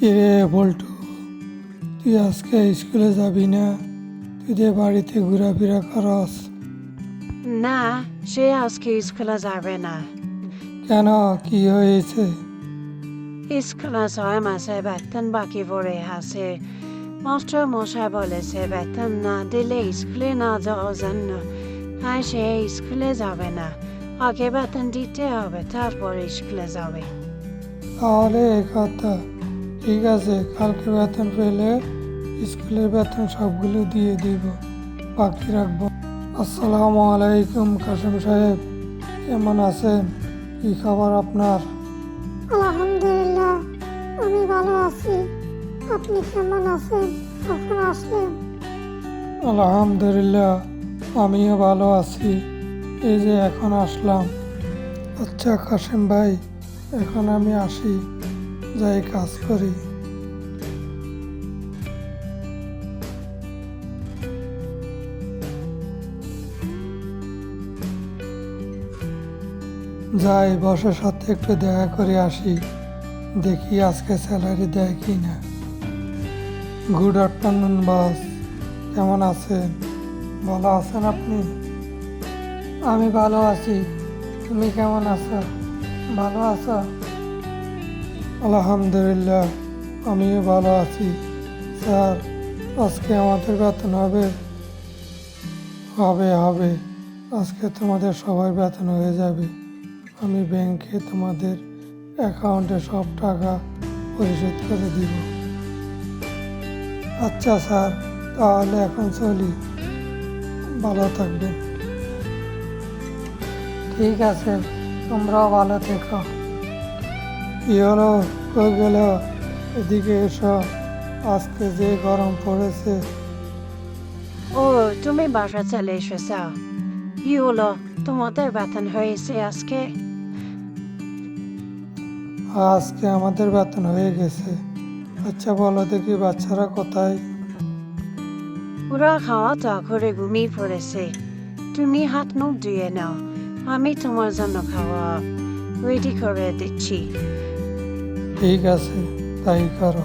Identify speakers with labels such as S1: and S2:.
S1: কিরে বল্টু, তুই আজকে স্কুলে যাবি না? তুই যে বাড়িতে ঘোরাফেরা করস।
S2: না, সে আজকে স্কুলে যাবে না।
S1: কেন, কি হয়েছে?
S2: স্কুলে 6 মাসে বেতন বাকি পড়ে আছে। মাস্টার মশাই বলেছে বেতন না দিলে স্কুলে না যাওয়ার জন্য। তাই সে স্কুলে যাবে না। আগে বেতন দিতে হবে, তারপরে স্কুলে যাবে।
S1: তাহলে এই কথা, ঠিক আছে, কালকে বেতন পেলে স্কুলের বেতন সবগুলো দিয়ে দিব, বাকি রাখবো। আসসালামু আলাইকুম কাসেম সাহেব, কেমন আছেন? কি খবর আপনার?
S3: আলহামদুলিল্লাহ, আমি ভালো আছি। আপনি কেমন আছেন? কখন আসলেন?
S1: আলহামদুলিল্লাহ, আমিও ভালো আছি। এই যে এখন আসলাম। আচ্ছা কাসেম ভাই, এখন আমি আসি, যাই কাজ করি। যাই বসের সাথে একটু দেখা করে আসি, দেখি আজকে স্যালারি দেয় কি না। গুড আফটারনুন বস, কেমন আছেন? ভালো আছেন আপনি? আমি ভালো আছি, তুমি কেমন আছো? ভালো আছো? আলহামদুলিল্লাহ, আমিও ভালো আছি। স্যার, আজকে আমাদের বেতন হবে? হবে হবে, আজকে তোমাদের সবার বেতন হয়ে যাবে। আমি ব্যাংকে তোমাদের অ্যাকাউন্টে সব টাকা পরিশোধ করে দিব। আচ্ছা স্যার, তাহলে এখন চলি, ভালো থাকবেন। ঠিক আছে, তোমরাও ভালো থেকো। কি হলো, কই গেল? এদিকে এসো, আজকে যে গরম পড়েছে।
S2: ও, তুমি বাসা চলে এসেছ? কি হলো, তোমাদের বেতন হয়েছে আজকে?
S1: আজকে আমাদের বেতন হয়ে গেছে। আচ্ছা বলো দেখি, বাচ্চারা কোথায়?
S2: ওরা খাওয়া দাওয়া করে ঘুমিয়ে পড়েছে। তুমি হাত মুখ ধুয়ে নাও, আমি তোমার জন্য খাওয়া রেডি করে দিচ্ছি।
S1: ঠিক আছে, তাই করো।